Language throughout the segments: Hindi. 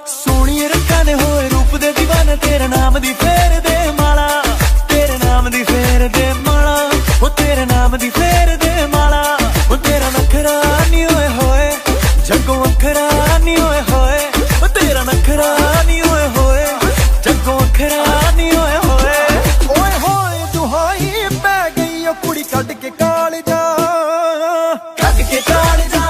सोनिए रखा ने होए रूप दे दीवाने तेरे नाम दी फेर दे माला, तेरे नाम दी फेर दे माला, वो तेरे नाम दी फेर दे माला। वो तेरा नखरा नी होए होए जगों अखरा नी होए होए, वो तेरा नखरा नी होए होए जगों अखरा नी होए होए। ओए होए दुहाई पै गई ओ कुड़ी कट के काल जा, कट के काल जा।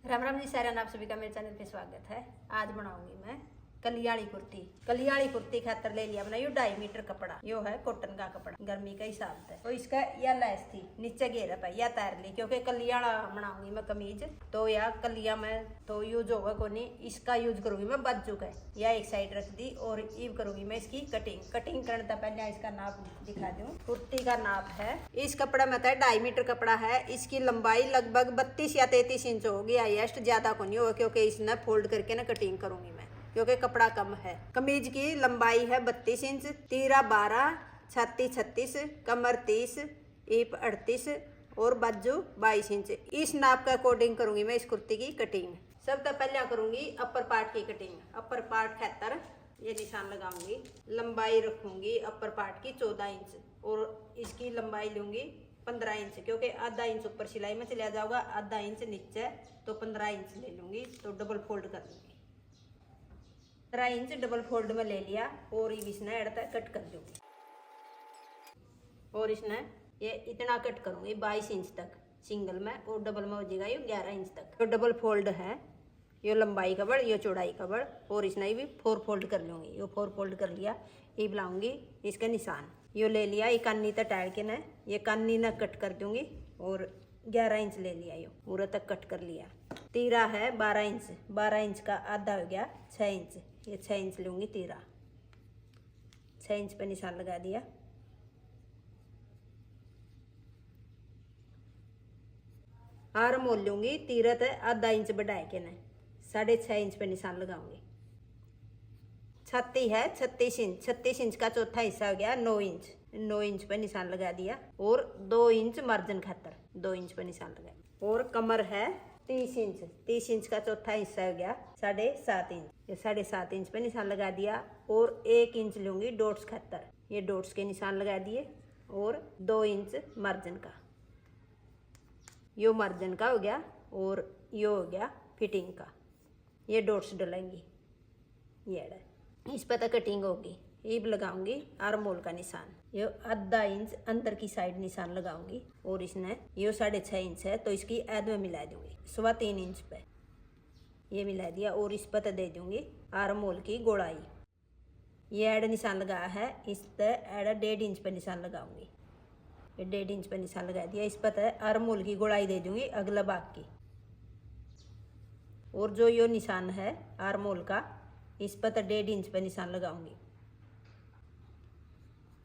राम राम जी सारे, आप सभी का मेरे चैनल पे स्वागत है। आज बनाऊंगी मैं कलियाड़ी कुर्ती। कलियाड़ी कुर्ती खातर ले लिया मैंने 2.5 मीटर कपड़ा। यो है कॉटन का कपड़ा, गर्मी का हिसाब से। तो इसका या लैस थी नीचे घेरा पे या तैर ली, क्योंकि कलियाड़ा बनाऊंगी मैं कमीज। तो या कलिया में तो यूज होगा को नहीं, इसका यूज करूंगी मैं बाजू का। या एक साइड रख दी और इव करूंगी मैं इसकी कटिंग करने से पहले इसका नाप दिखा दूं। कुर्ती का नाप है, इस कपड़ा में 2.5 मीटर कपड़ा है। इसकी लंबाई लगभग 32 या 33 इंच होगी हाईएस्ट, ज्यादा को नहीं होगा, क्योंकि इसने फोल्ड करके ना कटिंग करूंगी मैं, क्योंकि कपड़ा कम है। कमीज की लंबाई है 32 इंच, तीरा 12, छाती 36, कमर 30, ईप 38 और बाजू 22 इंच। इस नाप का अकॉर्डिंग करूंगी मैं इस कुर्ती की कटिंग। सबसे पहले करूंगी अपर पार्ट की कटिंग। अपर पार्ट 78 ये निशान लगाऊंगी। लंबाई रखूंगी अपर पार्ट की 14 इंच और इसकी लंबाई लूंगी 15 इंच, क्योंकि आधा इंच ऊपर सिलाई में चला जाऊंगा, आधा इंच नीचे, तो 15 इंच ले लूंगी। तो डबल फोल्ड कर लूंगी। 15 इंच डबल फोल्ड में ले लिया और इसने कट कर दूंगी। और इसने ये इतना कट करूंगी 22 इंच तक सिंगल में, और डबल में हो जाएगा ये 11 इंच तक। तो डबल फोल्ड है, ये लंबाई का बड़, ये चौड़ाई का बड़, और इसने भी 4 फोल्ड कर लूंगी। ये 4 फोल्ड कर लिया। ये बुलाऊंगी इसका निशान, ये ले लिया। ये कानी तक टाड़ के न ये कानी न कट कर दूंगी और 11 इंच ले लिया। ये पूरा तक कट कर लिया। तीरा है 12 इंच, 12 इंच का आधा हो गया 6 इंच। ये 6 इंच लूंगी तीरा, 6 इंच पे निशान लगा दिया। आर्म मोल लूंगी, तीरा तक आधा इंच बढ़ाए के न 6.5 इंच पे निशान लगाऊंगी। छाती है 36 इंच, 36 इंच का चौथा हिस्सा हो गया 9 इंच, 9 इंच पे निशान लगा दिया। और 2 इंच मार्जिन खातर 2 इंच पे निशान लगा। और कमर है 30 इंच, 30 इंच का चौथा हिस्सा हो गया 7.5 इंच, ये 7.5 इंच पे निशान लगा दिया। और 1 इंच लूंगी डॉट्स खातर, ये डॉट्स के निशान लगा दिए। और 2 इंच मार्जिन का, यो मार्जिन का हो गया। और यो हो गया फिटिंग का, ये डॉट्स डलेंगी। ये इस पर तक कटिंग होगी। ईब लगाऊंगी आर्म होल का निशान, ये आधा इंच अंदर की साइड निशान लगाऊंगी। और इसने ये 6.5 इंच है, तो इसकी ऐड में मिला दूंगी 3.25 इंच पे, ये मिला दिया। और इस पर दे दूंगी आर्म होल की गोलाई। ये ऐड निशान लगाया है, इस पर ऐड 1.5 इंच पे निशान लगाऊंगी। ये 1.5 इंच पे निशान लगा दिया। इस पर आर्म होल की गोलाई दे दूंगी अगला भाग की। और जो यो निशान है आर्म होल का, इस पर 1.5 इंच पे निशान लगाऊंगी।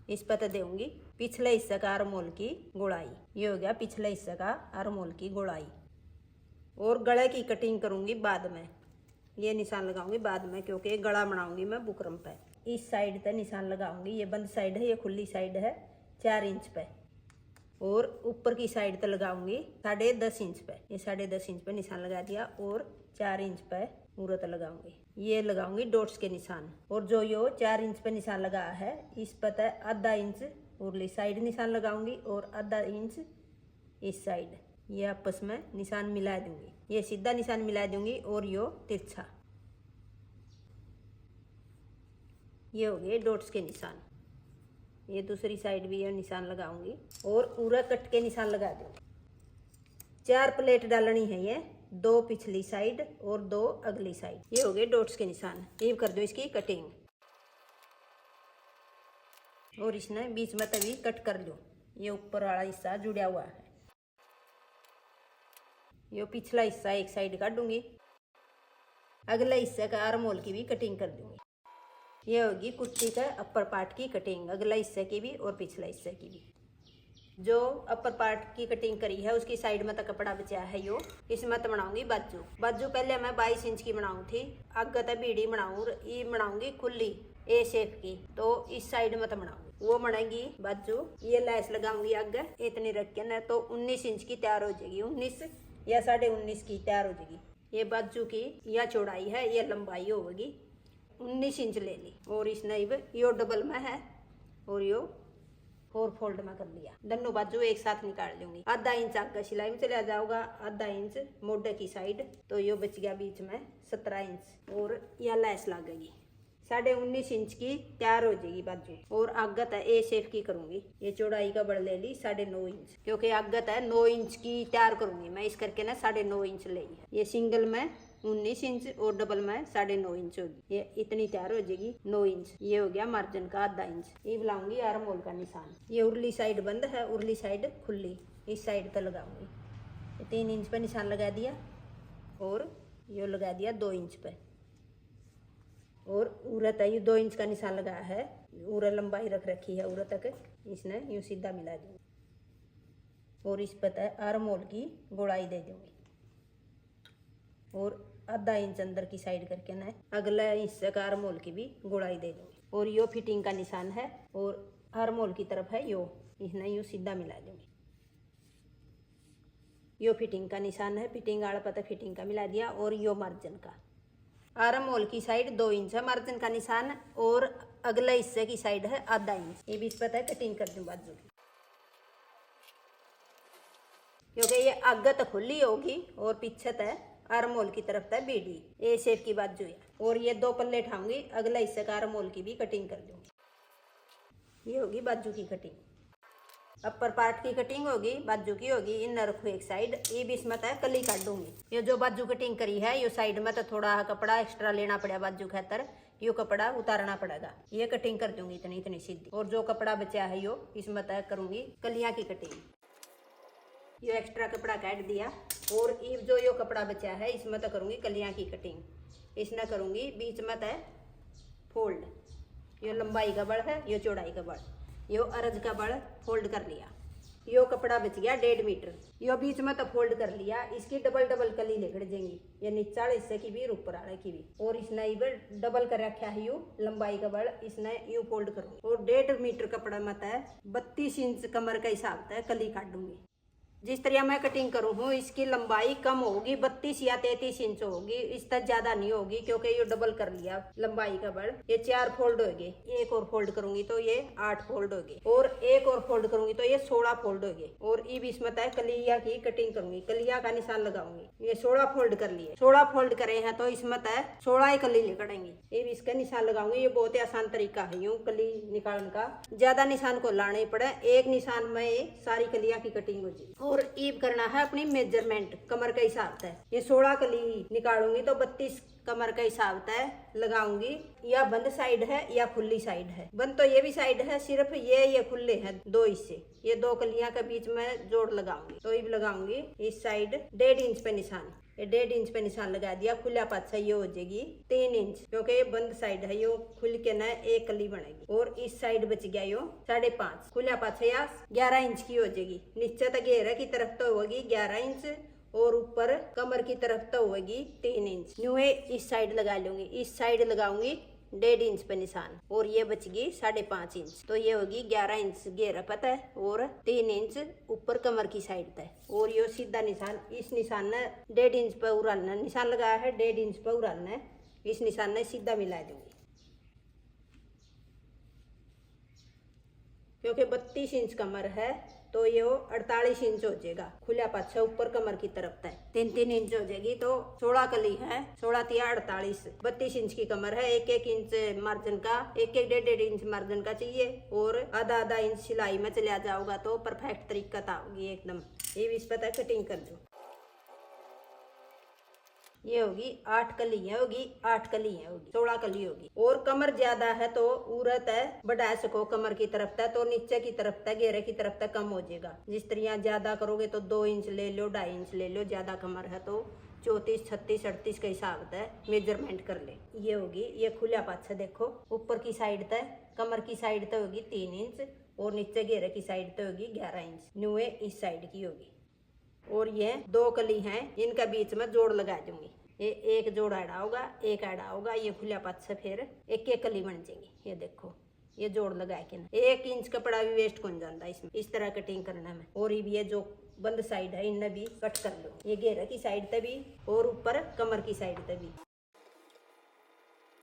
इस पर दूंगी पिछले हिस्से का आर्म होल की गोलाई। ये हो गया पिछले हिस्से का आर्म होल की गोलाई। और गले की कटिंग करूंगी बाद में, ये निशान लगाऊंगी बाद में, क्योंकि गला बनाऊंगी मैं बुकरम पे। इस साइड पे निशान लगाऊंगी, ये बंद साइड है, ये खुली साइड है 4 इंच पे। और ऊपर की साइड पे लगाऊंगी 10.5 इंच पे, ये 10.5 इंच पे निशान लगा दिया। और 4 इंच पे मूरत लगाऊंगी, ये लगाऊंगी डॉट्स के निशान। और जो यो 4 इंच पे निशान लगा है, इस पर आधा इंच उरली साइड निशान लगाऊंगी और आधा इंच इस साइड, ये आपस में निशान मिला दूंगी। ये सीधा निशान मिला दूंगी और यो तिरछा, ये हो गए डॉट्स के निशान। ये दूसरी साइड भी ये निशान लगाऊंगी और पूरा कट के निशान लगा दूंगी। 4 प्लेट डालनी है, ये 2 पिछली साइड और 2 अगली साइड। ये हो गए डॉट्स के निशान। ये कर दो इसकी कटिंग। और इसने बीच में तभी कट कर लो, ये ऊपर वाला हिस्सा जुड़ा हुआ है। ये पिछला हिस्सा एक साइड काटूंगी, अगले हिस्से का आर्म होल की भी कटिंग कर दूंगी। ये होगी कुर्ती का अपर पार्ट की कटिंग, अगला हिस्से की भी और पिछला हिस्से की भी। जो अपर पार्ट की कटिंग करी है उसकी साइड में तक कपड़ा बचा है, यो इसमें तो बनाऊंगी बाजू। बाजू पहले मैं 22 इंच की बनाऊँ थी, आगे तक बीड़ी बनाऊँ, ये बनाऊंगी खुली ए शेप की। तो इस साइड में तो बनाऊंगी, वो बनेगी बाजू। ये लैस लगाऊंगी आगे इतनी रख के न, तो 19 इंच की तैयार हो जाएगी, 19 या 19.5 की तैयार हो जाएगी। ये बाजू की यह चौड़ाई है, ये लंबाई होगी 19 इंच ले ली। और इस नईब यो डबल में है और यो 4 फोल्ड में कर लिया। दोनों बाजू एक साथ निकाल लूंगी। आधा इंच आगे सिलाई में चला जाऊंगा, आधा इंच मोढे की साइड, तो यो बच गया बीच में 17 इंच। और यह लैस लगेगी 19.5 इंच की तैयार हो जाएगी बाजू। और आगत है ए शेप की करूंगी। ये चौड़ाई का बढ़ ले ली 9.5 इंच, क्योंकि आगत है 9 इंच की तैयार करूंगी मैं, इस करके ना 9.5 इंच ले है। ये सिंगल में 19 इंच और डबल में 9.5 इंच होगी। ये इतनी तैयार हो जाएगी 9 इंच। ये हो गया मार्जिन का आधा इंच। ये बुलाऊंगी आर्म होल का निशान। ये उरली साइड बंद है, उरली साइड खुली, इस साइड तो लगाऊंगी। 3 इंच पे निशान लगा दिया और ये लगा दिया 2 इंच पे। और उरत है, ये 2 इंच का निशान लगाया है, उरत लंबाई रख रखी है उरत तक, इसने यूं सीधा मिला दूंगी। और इस पर आर्म होल की गोलाई दे दूंगी और आधा इंच अंदर की साइड करके ना अगला हिस्से का आर्म होल की भी गोलाई दे दूंगी। और यो फिटिंग का निशान है और आर्म होल की तरफ है यो, इसने यूं सीधा मिला दूंगी। यो फिटिंग का निशान है, फिटिंग आड़ा पता फिटिंग का मिला दिया। और यो मार्जिन का, आर्म होल की साइड 2 इंच है मार्जिन का निशान, और अगले हिस्से की साइड है आधा इंच। ये भी इस पता है कटिंग कर दूं बाजू की, क्योंकि ये आगे तो खुली होगी और पीछे है आर्म होल की तरफ है बीडी। ए शेप की बाजू है। और ये 2 पल्ले उठाऊंगी, अगला हिस्से का आर्म होल की भी कटिंग कर दूंगी। ये होगी बाजू की कटिंग। अपर पार्ट की कटिंग होगी, बाजू की होगी। इन रखो एक साइड, ये भी इसमें है कली काट दूंगी। ये जो बाजू कटिंग करी है यो साइड में तो थोड़ा कपड़ा एक्स्ट्रा लेना पड़ा बाजू खातर, यो कपड़ा उतारना पड़ेगा। ये कटिंग कर दूंगी इतनी इतनी सीधी। और जो कपड़ा बचा है यो इसमें तय करूंगी कलियां की कटिंग। यो एक्स्ट्रा कपड़ा काट दिया और जो यो कपड़ा बचा है इसमें तो करूंगी कलियां की कटिंग। इसमें करूंगी बीच में तय फोल्ड। यो लंबाई का बड़ है, यो चौड़ाई का बड़, यो अरज का बड़ फोल्ड कर लिया। यो कपड़ा बच गया 1.5 मीटर, यो बीच में तो फोल्ड कर लिया। इसकी डबल डबल कली लेकर जाएंगी, ये नीचा वाले हिस्से की भी और ऊपर वाले की भी। और इसने इधर डबल कर रखा है यू लंबाई का बड़, इसने यू फोल्ड करूंगी। और 1.5 मीटर कपड़ा मत है 32 इंच कमर का हिसाब है कली काट दूंगी। जिस तरह मैं कटिंग करूँ हूँ इसकी लंबाई कम होगी, 32 या 33 इंच होगी, इस तक ज्यादा नहीं होगी, क्योंकि ये डबल कर लिया लंबाई का बड़। ये 4 फोल्ड होगी, एक और फोल्ड करूंगी तो ये 8 फोल्ड होगी, और एक और फोल्ड करूंगी तो ये 16 फोल्ड होगी। और ये भी इसमें तय कलिया की कटिंग करूंगी, कलिया का निशान लगाऊंगी। ये 16 फोल्ड कर लिए, 16 फोल्ड करे हैं तो इसमें तय 16 कली निकलेंगी। ये भी इसका निशान लगाऊंगी। ये बहुत ही आसान तरीका है यूं कली निकालने का, ज्यादा निशान को लाने पड़े, एक निशान में सारी कलिया की कटिंग हो जाएगी। और ईब करना है अपनी मेजरमेंट कमर का हिसाब है। ये 16 कली निकालूंगी तो 32 कमर का हिसाब है लगाऊंगी। या बंद साइड है या खुली साइड है, बंद तो ये भी साइड है, सिर्फ ये खुले हैं 2 हिस्से। ये 2 कलियां के बीच में जोड़ लगाऊंगी, तो ईब लगाऊंगी इस साइड 1.5 इंच पे निशान। ये 1.5 इंच पे निशान लगा दिया। खुला पाछा ये हो जाएगी 3 इंच, क्योंकि ये बंद साइड है, यो खुल के ना एक कली बनेगी। और इस साइड बच गया यो 5.5, खुला पाछा या 11 इंच की हो जाएगी। नीचे तक घेरे की तरफ तो होगी 11 इंच और ऊपर कमर की तरफ तो होगी 3 इंच। यूं इस साइड लगा लूंगी, इस साइड लगाऊंगी 1.5 इंच पे निशान, और ये बच गई 5.5 इंच। तो ये होगी 11 इंच घेरा पता है, और 3 इंच ऊपर कमर की साइड तय। और ये सीधा निशान, इस निशान ने 1.5 इंच पे उड़ालना, निशान लगाया है 1.5 इंच पे उड़ालना, इस निशान ने सीधा मिला दूंगी। क्योंकि 32 इंच कमर है तो ये 48 इंच हो जाएगा। खुला पाछा ऊपर कमर की तरफ तक 3-3 इंच हो जाएगी। तो 16 कली है, 16 तिया 48, 32 इंच की कमर है। 1-1 इंच मार्जिन का, 1-1 1.5 इंच मार्जिन का चाहिए, और आधा इंच सिलाई में चला जाओगा तो परफेक्ट तरीका होगी एकदम। ये भी इस पर कटिंग कर दो। ये होगी 8 कलियां होगी, 8 कलियां होगी, 16 कली होगी। और कमर ज्यादा है तो उरत है बढ़ा सको कमर की तरफ तक, तो नीचे की तरफ तक घेरे की तरफ तक कम हो जाएगा। जिस तरह ज्यादा करोगे तो 2 इंच ले लो, 2.5 इंच ले लो। ज्यादा कमर है तो 34, 36, 38 के हिसाब से मेजरमेंट कर ले। ये होगी, ये खुला पाछा देखो, ऊपर की साइड तक कमर की साइड तक होगी 3 इंच, और नीचे घेरे की साइड तक होगी 11 इंच। न्यूए इस साइड की होगी। और ये 2 कली हैं, इनका बीच में जोड़ लगा दूंगी। ये एक जोड़ आड़ा होगा, एक आड़ा होगा। ये खुला पाछा फिर 1-1 कली बन जाएगी। ये देखो ये जोड़ लगा के ना 1 इंच कपड़ा भी वेस्ट कौन जाता इसमें। इस तरह कटिंग करना में। और ये जो बंद साइड है इन्हें भी कट कर लो। ये घेरा की साइड तक भी और ऊपर कमर की साइड तक भी।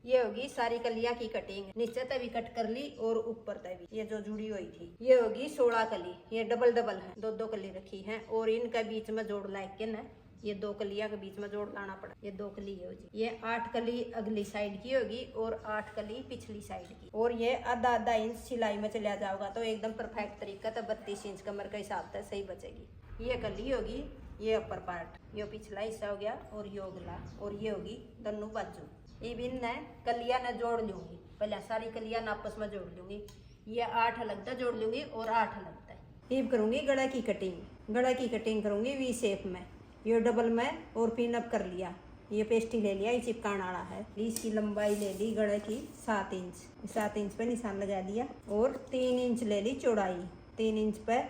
ये होगी सारी कलियां की कटिंग। नीचे तक भी कट कर ली और ऊपर तक भी। ये जो जुड़ी हुई थी ये होगी 16 कली। ये डबल डबल है, 2 कली रखी है और इनका बीच में जोड़ ला के ना ये 2 कलियां के बीच में जोड़ लाना पड़ा। ये 2 कली है जी। ये 8 कली अगली साइड की होगी और 8 कली पिछली साइड की। और ये आधा इंच सिलाई में चला जाओगा तो एकदम परफेक्ट तरीका तो 32 इंच कमर का हिसाब से सही बचेगी। ये कली होगी, ये अपर पार्ट, ये पिछला हिस्सा हो गया और ये अगला, और ये होगी दोनों बाजू। ये भी न कलियां न जोड़ लूंगी, पहले सारी कलियां न आपस में जोड़ लूंगी। ये 8 अलग तक जोड़ लूंगी और 8 अलग तक। ये करूंगी गला की कटिंग। गला की कटिंग करूंगी वी शेप में। ये डबल में और पिन अप कर लिया। ये पेस्टी ले लिया, ये चिपकाने वाला है। इसकी लंबाई ले ली गले की 7 इंच। 7 इंच पे निशान लगा दिया और 3 इंच ले ली चौड़ाई। 3 इंच पे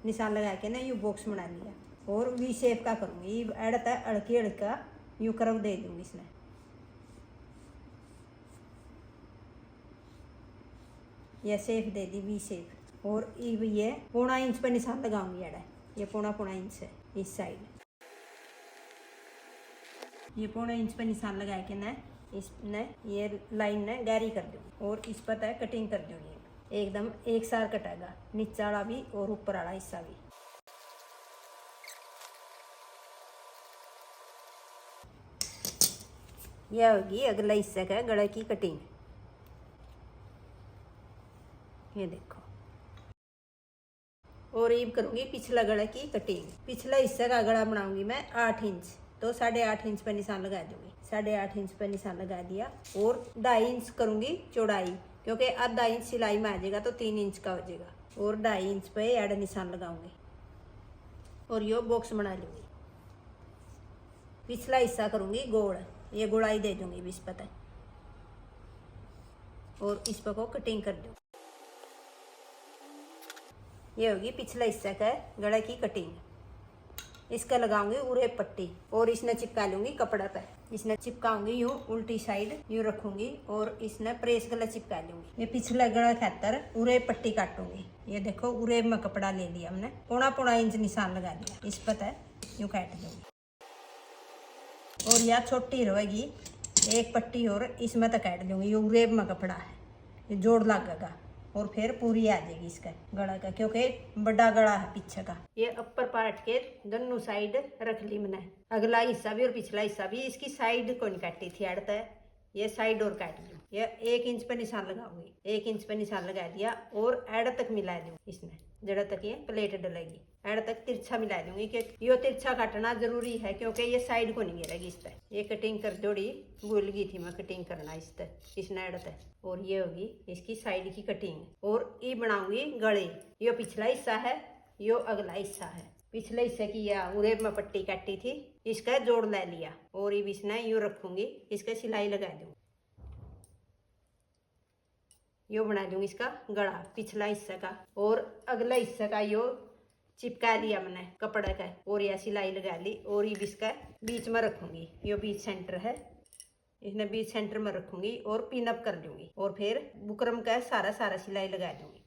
निशान लगा के ना यू बॉक्स बना लिया और वी शेप का करूंगी। अड़ता अड़की अड़का यू कर्व दे दूंगी इसमें। यह शेप दे दी वी शेप। और ये 1.25 इंच पे निशान लगाऊंगी। अड़ा ये 1.25 इंच है इस साइड। ये 1.25 इंच पे निशान लगा के ना इसने ये लाइन ने गहरी कर दूँ और इस पर तय कटिंग कर दूँगी। एकदम एक सार कटेगा, नीचा वाला भी और ऊपर वाला हिस्सा भी। यह होगी अगला हिस्सा का गले की कटिंग। ये देखो। और ये करूंगी पिछला गला की कटिंग। पिछला हिस्सा का गला बनाऊंगी मैं 8 इंच, तो 8.5 इंच पर निशान लगा दूंगी। 8.5 इंच पर निशान लगा दिया और 2.5 इंच करूंगी चौड़ाई, क्योंकि आधा इंच सिलाई में आ जाएगा तो 3 इंच का हो जाएगा। और 2.5 इंच पे ऐड निशान लगाऊंगी और यो बॉक्स बना लूंगी। पिछला हिस्सा करूंगी गोल, ये गोलाई दे दूंगी 20 पता और इस पर को कटिंग कर दूंगी। ये होगी पिछला हिस्सा का गला की कटिंग। इसका लगाऊंगी उरे पट्टी और इसने चिपका लूंगी कपड़ा पे। इसने चिपकाऊंगी यूं उल्टी साइड यूं रखूंगी और इसने प्रेस गला चिपका लूंगी। ये पिछला गला खातर उरे पट्टी काटूंगी। ये देखो उरे में कपड़ा ले लिया हमने, 1.25 इंच निशान लगा दिया। इस पर है यूं काट दूंगी और यह छोटी रहेगी 1 पट्टी और इसमें तक काट दूंगी। ये उरे में कपड़ा है, ये जोड़ लगेगा और फिर पूरी आ जाएगी इसका गला का, क्योंकि बड़ा गला है पीछे का। ये अपर पार्ट के दोनों साइड रख ली मैंने, अगला हिस्सा भी और पिछला हिस्सा भी। इसकी साइड को नहीं काटी थी अड़ता है, ये साइड और काट ली। ये 1 इंच पे निशान लगाऊंगी। 1 इंच पे निशान लगा दिया और एड़ तक मिला दूँ इसमें, जड़ा तक ये प्लेट डलेगी। एड़ तक तिरछा मिला दूंगी कि यो तिरछा काटना जरूरी है, क्योंकि ये साइड को नहीं गिरेगी इस पर। ये कटिंग कर जोड़ी भूल गई थी मैं कटिंग करना इस पर, इसने एड़ तक। और ये होगी इसकी साइड की कटिंग। और ये बनाऊंगी गले। यो पिछला हिस्सा है, यो अगला हिस्सा है। पिछले हिस्से की यह उरे में पट्टी काटी थी, इसका जोड़ ले लिया और ये इसने यूं रखूंगी, इसका सिलाई लगा दूंगी। यो बना दूंगी इसका गला पिछला हिस्सा का। और अगला हिस्सा का यो चिपका लिया मैंने कपड़े का और यह सिलाई लगा ली और ये इसका बीच में रखूंगी। यो बीच सेंटर है, इसने बीच सेंटर में रखूंगी और पिन अप कर लूंगी और फिर बुकरम का सारा सिलाई लगा दूंगी।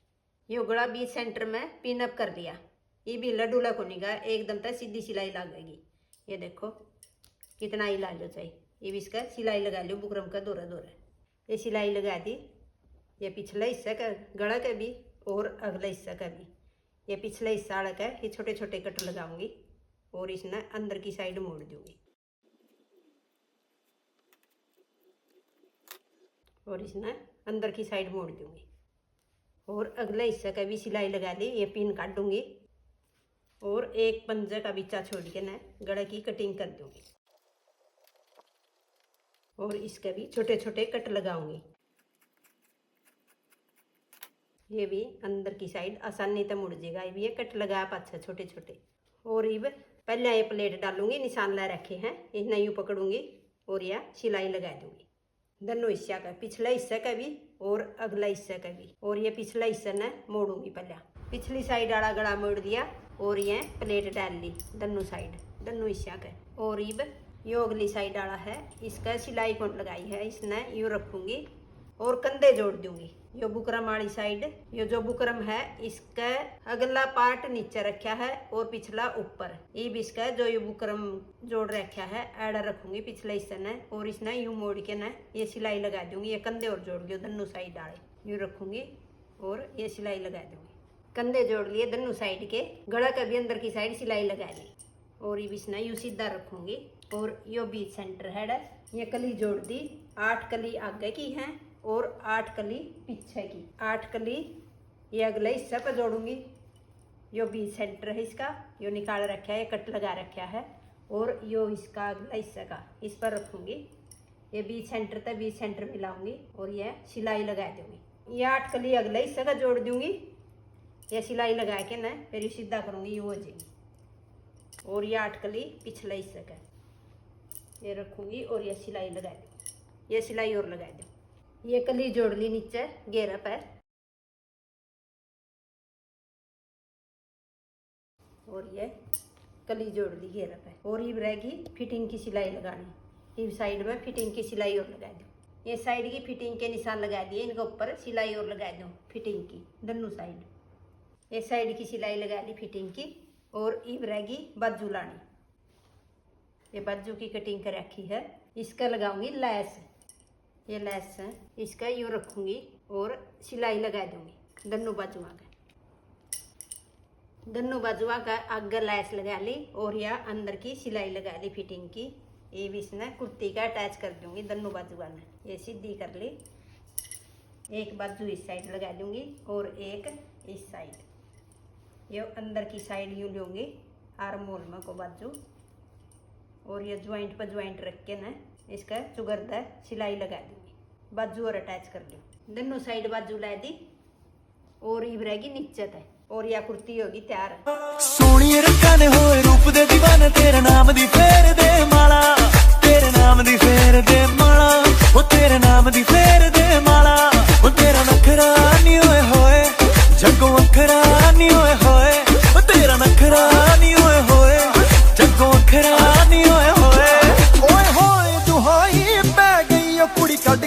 यो गला बीच सेंटर में पिन अप कर लिया। ये भी लडूला को निगा एकदम तक सीधी सिलाई लगेगी। ये देखो कितना ही ला लो चाहिए। ये भी इसका सिलाई लगा लो बुकरम का दोरा दोरा। ये सिलाई लगा दी। ये पिछला हिस्सा का गला का भी और अगला हिस्सा का भी। ये पिछला हिस्सा वाला का ये छोटे छोटे कट लगाऊंगी और इसने अंदर की साइड मोड़ दूंगी और इसने अंदर की साइड मोड़ दूंगी। और अगला हिस्सा का भी सिलाई लगा ली। ये पिन काट दूंगी और एक पंजे का बिच्चा छोड़ के ना गले की कटिंग कर दूंगी और इसका भी छोटे छोटे कट लगाऊंगी। ये भी अंदर की साइड आसानी से मुड़ जाएगा। ये भी ये कट लगा पाछा छोटे छोटे। और ये पहले ये प्लेट डालूंगी, निशान ला रखे हैं, इन्हें यूँ पकड़ूंगी और यह सिलाई लगा दूंगी दोनों हिस्सा का, पिछला हिस्सा का भी और अगला हिस्सा का भी। और ये पिछला हिस्सा न मोड़ूंगी। पहले पिछली साइड वाला गला मोड़ दिया और ये प्लेट डाल ली दोनों साइड दोनों हिस्सा का। और ये अगली साइड वाला है, इसका सिलाई कौन लगाई है, इसने यूँ रखूंगी और कंधे जोड़ दूंगी। यो बुकरम वाली साइड, यो जो बुकरम है इसका अगला पार्ट नीचे रखा है और पिछला ऊपर। ये भी इसका जो ये बुकरम जोड़ रखा है एड़ा रखूंगी पिछले हिस्से ने और इसने यूं मोड़ के ना ये सिलाई लगा दूंगी। ये कंधे और जोड़ के दोनों साइड डाले यूं रखूंगी और ये सिलाई लगा दूंगी। कंधे जोड़ लिए दोनों साइड के, गला का भी अंदर की साइड सिलाई लगा ली और ये बिछना यूं सीधा रखूंगी। और यो बीच सेंटर हेड है, ये कली जोड़ दी। 8 कली आगे की है और 8 कली पीछे की। 8 कली ये अगले हिस्से पर जोड़ूंगी। यो बीच सेंटर है इसका, यो निकाल रखा है, ये कट लगा रखा है और यो इसका अगला हिस्सा का इस पर रखूंगी। ये बीच सेंटर तक बीच सेंटर मिलाऊंगी और ये सिलाई लगा दूंगी। ये 8 कली अगले हिस्से का जोड़ दूंगी। ये सिलाई लगा के ना फिर सीधा करूंगी, ये हो जाएगी। और ये 8 कली पिछले हिस्से का ये रखूंगी और ये सिलाई लगा दूँ। ये सिलाई और लगा दूँ। ये कली जोड़ ली नीचे घेरा पर और ये कली जोड़ ली घेरा पर। और ये रहेगी फिटिंग की सिलाई लगानी। इस साइड में फिटिंग की सिलाई और लगा दूँ। ये साइड की फिटिंग के निशान लगा दिए, इनके ऊपर सिलाई और लगा दूँ फिटिंग की दोनों साइड। ये साइड की सिलाई लगा ली फिटिंग की और ये रहेगी बाजू लानी। ये बाजू की कटिंग कर रखी है, इसका लगाऊंगी लैस। ये लैस है, इसका यूँ रखूंगी और सिलाई लगा दूंगी दोनों बाजुआ का। दोनों बाजुआ का आगे लैस लगा ली और या अंदर की सिलाई लगा ली फिटिंग की। ये भी इसने कुर्ती का अटैच कर दूंगी दोनों बाजुआ ने। ये सीधी कर ली, एक बाजू इस साइड लगा दूंगी और एक इस साइड। ये अंदर की साइड यूँ लूँगी आर्म होल में को बाजू और ये ज्वाइंट पर ज्वाइंट रख के ना इसका चुगरदा सिलाई लगा दूंगी। बाजू और अटैच कर दूँ दोनों साइड बाजू ला दी और ये रहेगी नीचे तक और यह कुर्ती होगी तैयार। सोनिए रंगां ने होए रूप दे दीवाने तेरे नाम दी फेर दे माला, तेरे नाम दी फेर दे माला, ओ तेरे नाम दी फेर दे माला। ओ तेरा नखरा नी होए जग्गों अखरा नी होए, ओ तेरा नखरा नी होए जग्गों अखरा नी होए। ओए होए दुहाई पै गई ओ कुड़ी कट